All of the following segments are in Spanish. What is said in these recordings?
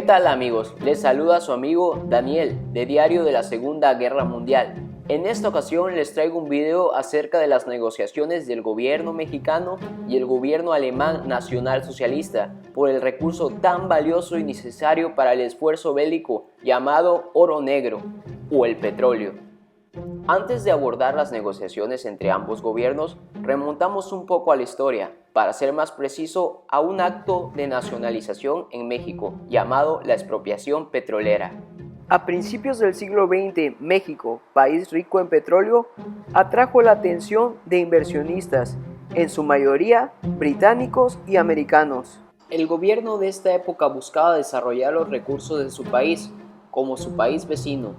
tal amigos? Les saluda su amigo Daniel de Diario de la Segunda Guerra Mundial. En esta ocasión les traigo un video acerca de las negociaciones del gobierno mexicano y el gobierno alemán nacionalsocialista por el recurso tan valioso y necesario para el esfuerzo bélico llamado oro negro o el petróleo. Antes de abordar las negociaciones entre ambos gobiernos, remontamos un poco a la historia, para ser más preciso, a un acto de nacionalización en México llamado la expropiación petrolera. A principios del siglo XX, México, país rico en petróleo, atrajo la atención de inversionistas, en su mayoría británicos y americanos. El gobierno de esta época buscaba desarrollar los recursos de su país, como su país vecino.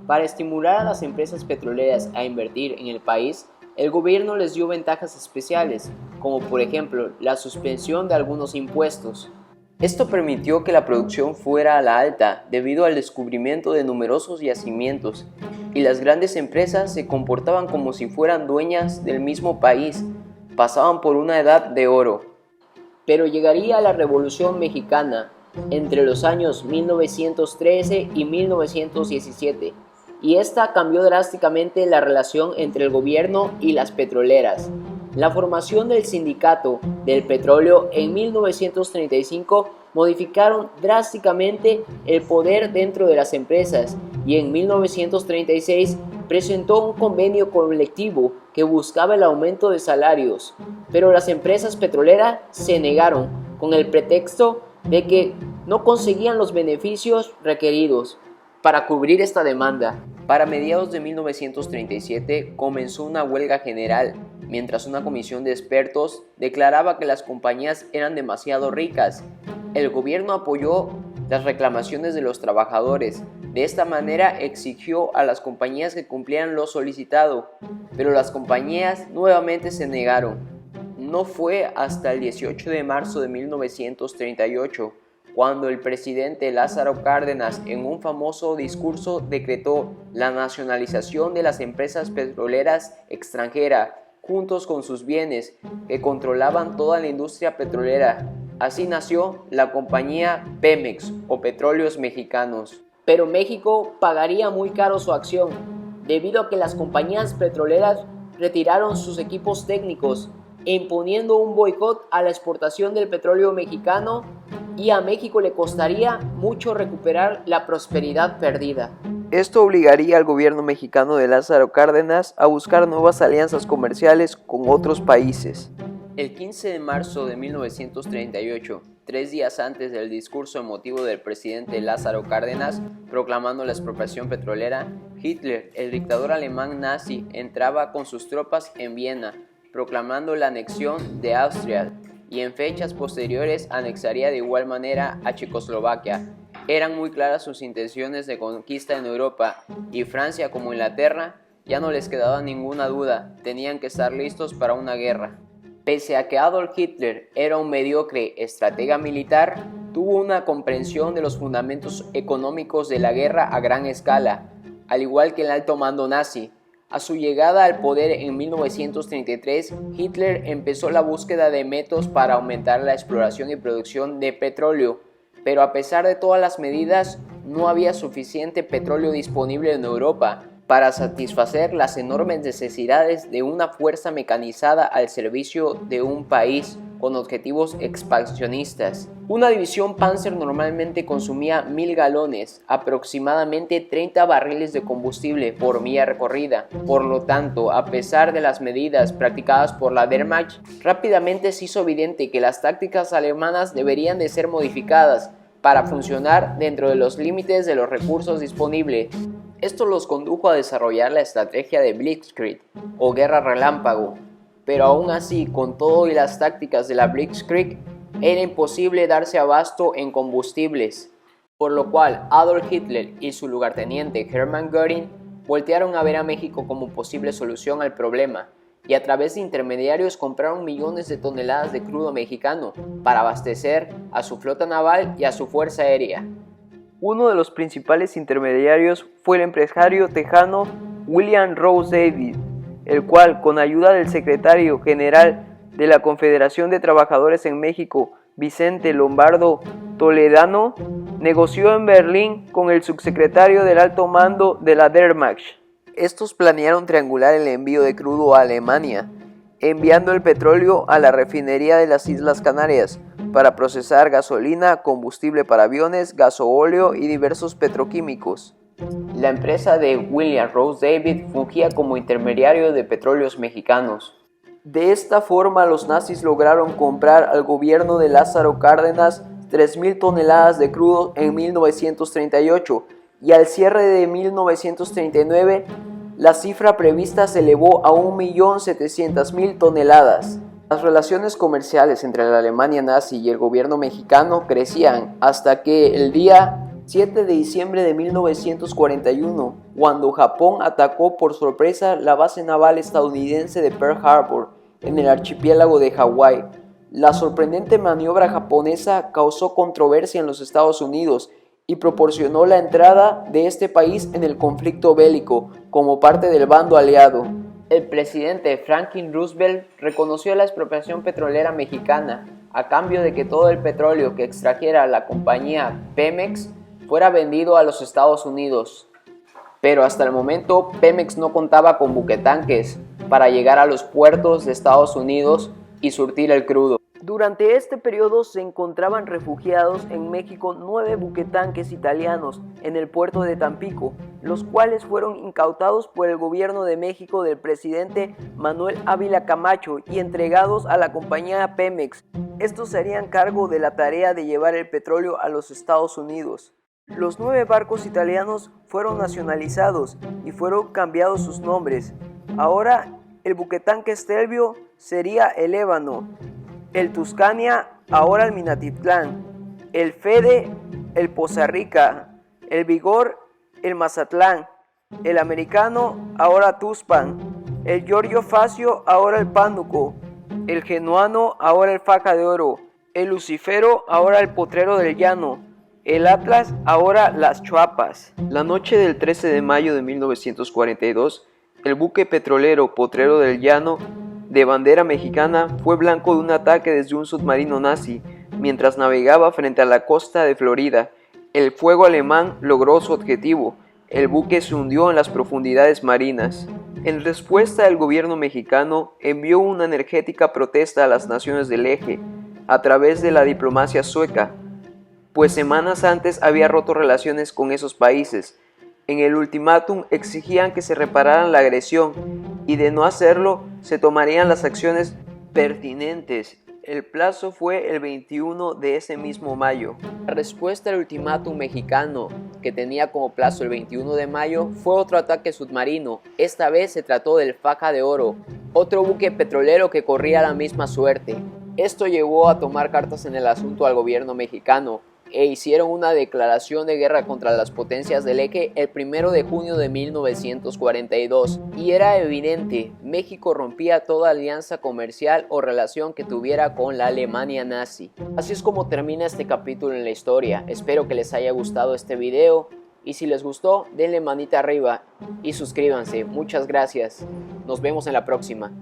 Para estimular a las empresas petroleras a invertir en el país, el gobierno les dio ventajas especiales, como por ejemplo la suspensión de algunos impuestos. Esto permitió que la producción fuera a la alta debido al descubrimiento de numerosos yacimientos, y las grandes empresas se comportaban como si fueran dueñas del mismo país, pasaban por una edad de oro. Pero llegaría la Revolución Mexicana entre los años 1913 y 1917, y esta cambió drásticamente la relación entre el gobierno y las petroleras. La formación del Sindicato del Petróleo en 1935 modificaron drásticamente el poder dentro de las empresas y en 1936 presentó un convenio colectivo que buscaba el aumento de salarios, pero las empresas petroleras se negaron con el pretexto de que no conseguían los beneficios requeridos para cubrir esta demanda. Para mediados de 1937 comenzó una huelga general, mientras una comisión de expertos declaraba que las compañías eran demasiado ricas. El gobierno apoyó las reclamaciones de los trabajadores. De esta manera exigió a las compañías que cumplieran lo solicitado, pero las compañías nuevamente se negaron. No fue hasta el 18 de marzo de 1938 cuando el presidente Lázaro Cárdenas, en un famoso discurso, decretó la nacionalización de las empresas petroleras extranjeras, juntos con sus bienes, que controlaban toda la industria petrolera. Así nació la compañía Pemex o Petróleos Mexicanos. Pero México pagaría muy caro su acción, debido a que las compañías petroleras retiraron sus equipos técnicos, imponiendo un boicot a la exportación del petróleo mexicano, y a México le costaría mucho recuperar la prosperidad perdida. Esto obligaría al gobierno mexicano de Lázaro Cárdenas a buscar nuevas alianzas comerciales con otros países. El 15 de marzo de 1938, 3 días antes del discurso emotivo del presidente Lázaro Cárdenas proclamando la expropiación petrolera, Hitler, el dictador alemán nazi, entraba con sus tropas en Viena, proclamando la anexión de Austria, y en fechas posteriores anexaría de igual manera a Checoslovaquia. Eran muy claras sus intenciones de conquista en Europa, y Francia como Inglaterra ya no les quedaba ninguna duda, tenían que estar listos para una guerra. Pese a que Adolf Hitler era un mediocre estratega militar, tuvo una comprensión de los fundamentos económicos de la guerra a gran escala, al igual que el alto mando nazi. A su llegada al poder en 1933, Hitler empezó la búsqueda de métodos para aumentar la exploración y producción de petróleo, pero a pesar de todas las medidas, no había suficiente petróleo disponible en Europa para satisfacer las enormes necesidades de una fuerza mecanizada al servicio de un país con objetivos expansionistas. Una división Panzer normalmente consumía 1000 galones, aproximadamente 30 barriles de combustible por milla recorrida. Por lo tanto, a pesar de las medidas practicadas por la Wehrmacht, rápidamente se hizo evidente que las tácticas alemanas deberían de ser modificadas para funcionar dentro de los límites de los recursos disponibles. Esto los condujo a desarrollar la estrategia de Blitzkrieg o guerra relámpago, pero aún así, con todo y las tácticas de la Blitzkrieg, era imposible darse abasto en combustibles, por lo cual Adolf Hitler y su lugarteniente Hermann Göring voltearon a ver a México como posible solución al problema, y a través de intermediarios compraron millones de toneladas de crudo mexicano para abastecer a su flota naval y a su fuerza aérea. Uno de los principales intermediarios fue el empresario tejano William Rose Davis, el cual, con ayuda del secretario general de la Confederación de Trabajadores en México, Vicente Lombardo Toledano, negoció en Berlín con el subsecretario del alto mando de la Wehrmacht. Estos planearon triangular el envío de crudo a Alemania, enviando el petróleo a la refinería de las Islas Canarias para procesar gasolina, combustible para aviones, gasoóleo y diversos petroquímicos. La empresa de William Rose David fungía como intermediario de petróleos mexicanos. De esta forma, los nazis lograron comprar al gobierno de Lázaro Cárdenas 3.000 toneladas de crudo en 1938 y al cierre de 1939 la cifra prevista se elevó a 1.700.000 toneladas. Las relaciones comerciales entre la Alemania nazi y el gobierno mexicano crecían hasta que el día 7 de diciembre de 1941, cuando Japón atacó por sorpresa la base naval estadounidense de Pearl Harbor en el archipiélago de Hawái. La sorprendente maniobra japonesa causó controversia en los Estados Unidos y proporcionó la entrada de este país en el conflicto bélico como parte del bando aliado. El presidente Franklin Roosevelt reconoció la expropiación petrolera mexicana a cambio de que todo el petróleo que extrajera la compañía Pemex fuera vendido a los Estados Unidos. Pero hasta el momento Pemex no contaba con buquetanques para llegar a los puertos de Estados Unidos y surtir el crudo. Durante este periodo se encontraban refugiados en México 9 buquetanques italianos en el puerto de Tampico, los cuales fueron incautados por el gobierno de México del presidente Manuel Ávila Camacho y entregados a la compañía Pemex. Estos se harían cargo de la tarea de llevar el petróleo a los Estados Unidos. Los 9 barcos italianos fueron nacionalizados y fueron cambiados sus nombres. Ahora el buquetanque Stelvio sería el Ébano, el Tuscania ahora el Minatitlán, el Fede el Poza Rica, el Vigor el Mazatlán, el Americano ahora Tuxpan, el Giorgio Facio ahora el Pánuco, el Genuano ahora el Faja de Oro, el Lucifero ahora el Potrero del Llano, el Atlas ahora las Chuapas. La noche del 13 de mayo de 1942, el buque petrolero Potrero del Llano, de bandera mexicana, fue blanco de un ataque desde un submarino nazi mientras navegaba frente a la costa de Florida. El fuego alemán logró su objetivo. El buque se hundió en las profundidades marinas. En respuesta, el gobierno mexicano envió una enérgica protesta a las naciones del eje a través de la diplomacia sueca, pues semanas antes había roto relaciones con esos países. En el ultimátum exigían que se repararan la agresión y de no hacerlo se tomarían las acciones pertinentes. El plazo fue el 21 de ese mismo mayo. La respuesta al ultimátum mexicano, que tenía como plazo el 21 de mayo, fue otro ataque submarino. Esta vez se trató del Faja de Oro, otro buque petrolero que corría la misma suerte. Esto llevó a tomar cartas en el asunto al gobierno mexicano, e hicieron una declaración de guerra contra las potencias del eje el 1 de junio de 1942. Y era evidente, México rompía toda alianza comercial o relación que tuviera con la Alemania nazi. Así es como termina este capítulo en la historia. Espero que les haya gustado este video y si les gustó, denle manita arriba y suscríbanse. Muchas gracias. Nos vemos en la próxima.